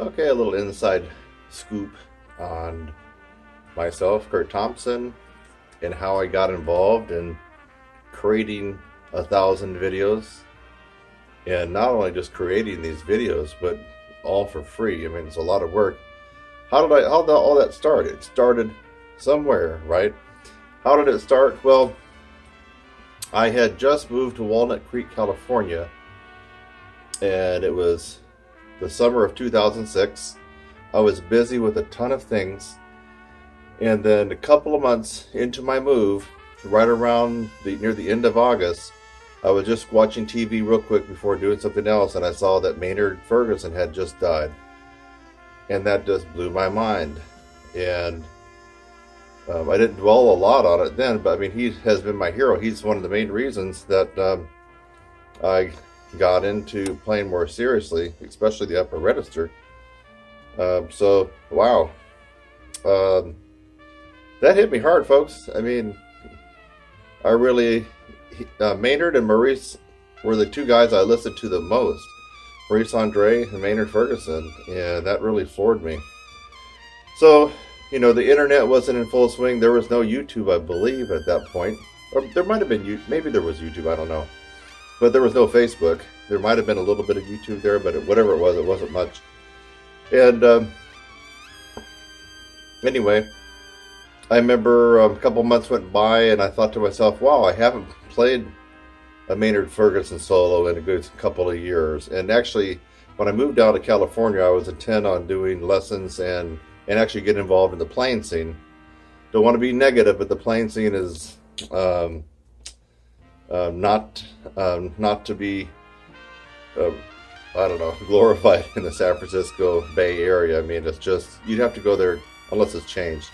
Okay, a little inside scoop on myself, Kurt Thompson, and how I got involved in creating 1,000 videos. And not only just creating these videos, but all for free. I mean, it's a lot of work. How did all that start? It started somewhere, right? How did it start? Well, I had just moved to Walnut Creek, California, and it was the summer of 2006. I was busy with a ton of things, and then a couple of months into my move, right around near the end of August, I was just watching TV real quick before doing something else, and I saw that Maynard Ferguson had just died, and that just blew my mind. And I didn't dwell a lot on it then, but I mean, he has been my hero. He's one of the main reasons that I got into playing more seriously, especially the upper register. So wow, that hit me hard, folks. I mean, I really Maynard and Maurice were the two guys I listened to the most. Maurice Andre and Maynard Ferguson, and that really floored me. So, you know, the internet wasn't in full swing. There was no YouTube, I believe, at that point. Or there might have been, maybe there was YouTube, I don't know. But there was no Facebook. There might have been a little bit of YouTube there, but whatever it wasn't much. And anyway, I remember a couple months went by, and I thought to myself, wow, I haven't played a Maynard Ferguson solo in a good couple of years. And actually, when I moved down to California, I was intent on doing lessons and actually get involved in the playing scene. Don't want to be negative, but the playing scene is not to be I don't know, glorified in the San Francisco Bay Area. I mean, it's just, you'd have to go there unless it's changed.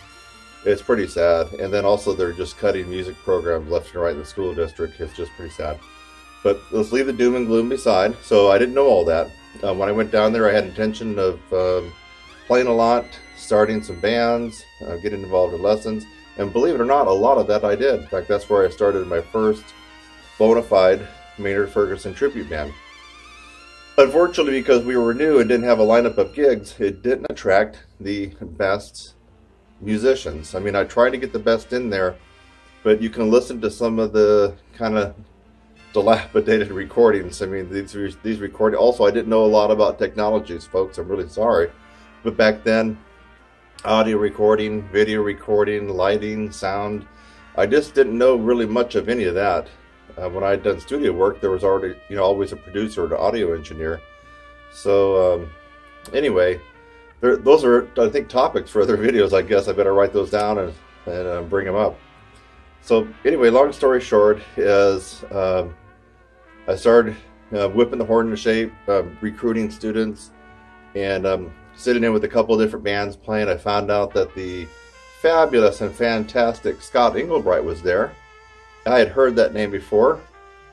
It's pretty sad. And then also they're just cutting music programs left and right in the school district. It's just pretty sad. But let's leave the doom and gloom beside. So I didn't know all that. When I went down there, I had intention of playing a lot, starting some bands, getting involved in lessons. And believe it or not, a lot of that I did. In fact, that's where I started my first bona fide Maynard Ferguson tribute band. Unfortunately, because we were new and didn't have a lineup of gigs, it didn't attract the best musicians. I mean, I tried to get the best in there, but you can listen to some of the kind of dilapidated recordings. I mean, these recordings. Also, I didn't know a lot about technologies, folks. I'm really sorry. But back then, audio recording, video recording, lighting, sound, I just didn't know really much of any of that. When I had done studio work, there was already, always a producer or an audio engineer. So anyway, those are, I think, topics for other videos. I guess I better write those down and bring them up. So anyway, long story short is I started whipping the horn into shape, recruiting students, and sitting in with a couple of different bands playing. I found out that the fabulous and fantastic Scott Englebright was there. I had heard that name before,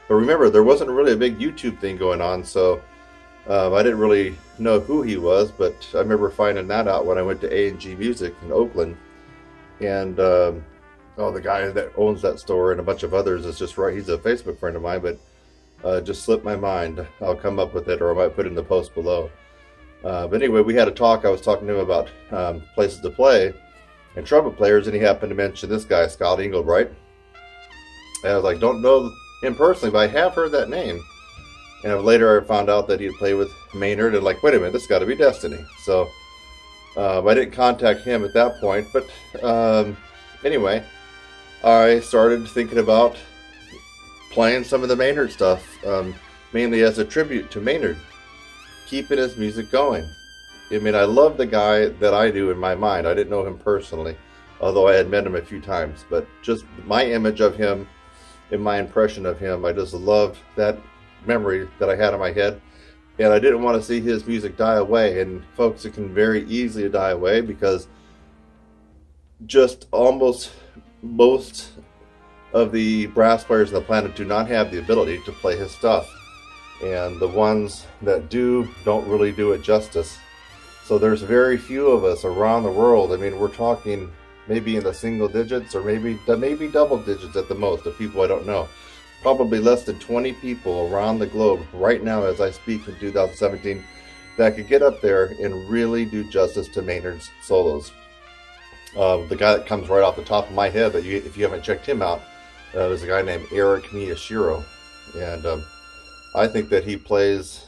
but remember, there wasn't really a big YouTube thing going on, so I didn't really know who he was, but I remember finding that out when I went to A&G Music in Oakland. And the guy that owns that store and a bunch of others is just right. He's a Facebook friend of mine, but just slipped my mind. I'll come up with it, or I might put it in the post below. But anyway, we had a talk. I was talking to him about places to play and trumpet players, and he happened to mention this guy, Scott Englebright. And I was like, don't know him personally, but I have heard that name. And later I found out that he'd play with Maynard, and like, wait a minute, this got to be Destiny. So I didn't contact him at that point. But anyway, I started thinking about playing some of the Maynard stuff, mainly as a tribute to Maynard, keeping his music going. I mean, I love the guy that I do in my mind. I didn't know him personally, although I had met him a few times. But just my image of him, in my impression of him, I just loved that memory that I had in my head, and I didn't want to see his music die away. And folks, it can very easily die away because just almost most of the brass players on the planet do not have the ability to play his stuff, and the ones that do don't really do it justice. So there's very few of us around the world. I mean, we're talking maybe in the single digits, or maybe double digits at the most, of people I don't know. Probably less than 20 people around the globe right now as I speak in 2017 that could get up there and really do justice to Maynard's solos. The guy that comes right off the top of my head, but if you haven't checked him out, there's a guy named Eric Miyashiro, and I think that he plays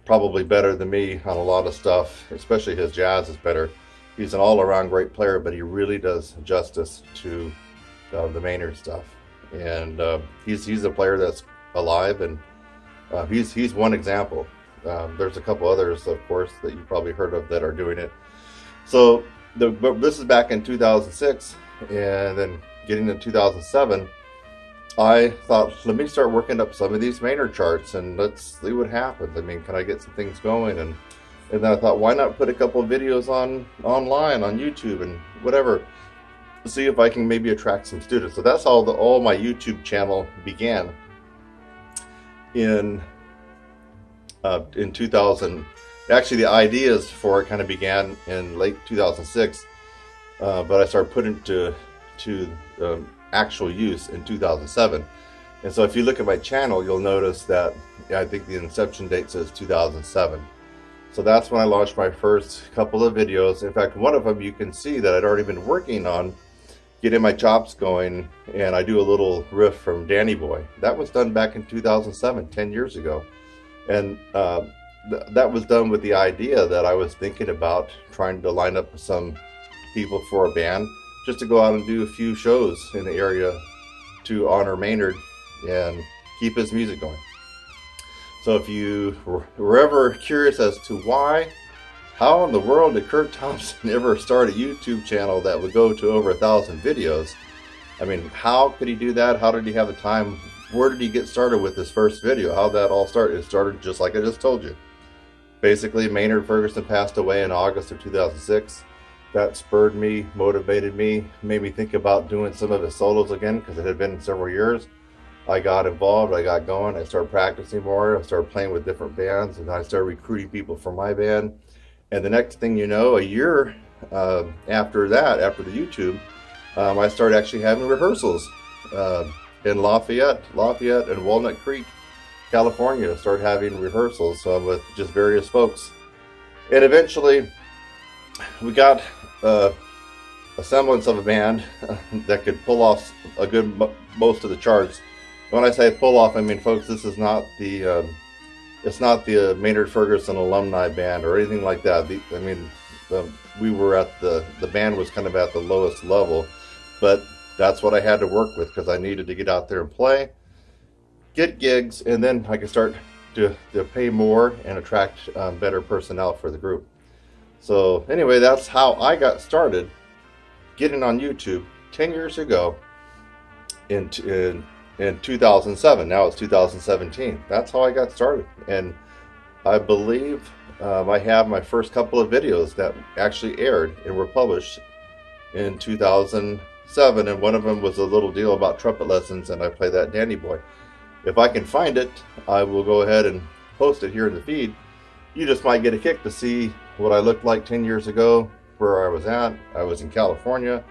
probably better than me on a lot of stuff, especially his jazz is better. He's an all-around great player, but he really does justice to the Maynard stuff, and he's a player that's alive, and he's one example. There's a couple others, of course, that you probably heard of that are doing it. So this is back in 2006, and then getting to 2007, I thought, let me start working up some of these Maynard charts and let's see what happens. I mean, can I get some things going? And then I thought, why not put a couple of videos online on YouTube and whatever, see if I can maybe attract some students. So that's how all my YouTube channel began in 2000. Actually, the ideas for it kind of began in late 2006, but I started putting it to actual use in 2007. And so if you look at my channel, you'll notice that I think the inception date says 2007. So that's when I launched my first couple of videos. In fact, one of them you can see that I'd already been working on getting my chops going, and I do a little riff from Danny Boy. That was done back in 2007, 10 years ago. And that was done with the idea that I was thinking about trying to line up some people for a band just to go out and do a few shows in the area to honor Maynard and keep his music going. So if you were ever curious as to how in the world did Kurt Thompson ever start a YouTube channel that would go to over 1,000 videos? I mean, how could he do that? How did he have the time? Where did he get started with his first video? How that all started? It started just like I just told you. Basically, Maynard Ferguson passed away in August of 2006. That spurred me, motivated me, made me think about doing some of his solos again, because it had been several years. I got involved, I got going, I started practicing more, I started playing with different bands, and I started recruiting people for my band. And the next thing you know, a year after that, after the YouTube, I started actually having rehearsals in Lafayette and Walnut Creek, California. I started having rehearsals with just various folks. And eventually, we got a semblance of a band that could pull off a good most of the charts. When I say pull off, I mean, folks, this is not the it's not the Maynard Ferguson alumni band or anything like that. We were at the band was kind of at the lowest level, but that's what I had to work with because I needed to get out there and play, get gigs, and then I could start to pay more and attract better personnel for the group. So anyway, that's how I got started getting on YouTube 10 years ago in 2007. Now it's 2017. That's how I got started. And I believe I have my first couple of videos that actually aired and were published in 2007. And one of them was a little deal about trumpet lessons, and I play that Danny Boy. If I can find it, I will go ahead and post it here in the feed. You just might get a kick to see what I looked like 10 years ago, where I was at. I was in California,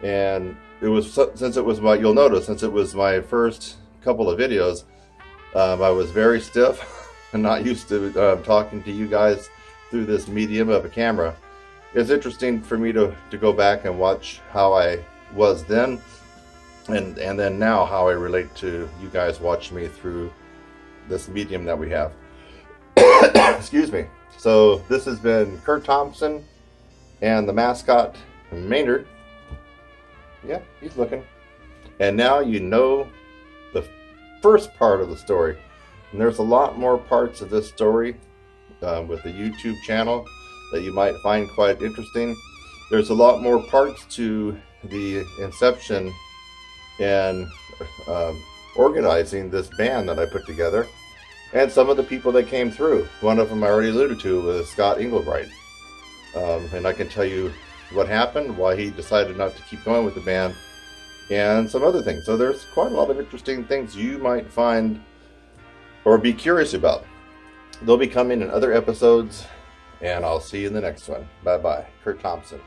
and it was, since it was you'll notice, since it was my first couple of videos, I was very stiff and not used to talking to you guys through this medium of a camera. It's interesting for me to go back and watch how I was then, and then now how I relate to you guys watching me through this medium that we have. Excuse me. So this has been Kurt Thompson and the mascot Maynard. Yeah, he's looking. And now you know the first part of the story. And there's a lot more parts of this story with the YouTube channel that you might find quite interesting. There's a lot more parts to the inception and organizing this band that I put together, and some of the people that came through. One of them I already alluded to was Scott Englebright. And I can tell you what happened, why he decided not to keep going with the band, and some other things. So there's quite a lot of interesting things you might find or be curious about. They'll be coming in other episodes, and I'll see you in the next one. Bye-bye. Kurt Thompson.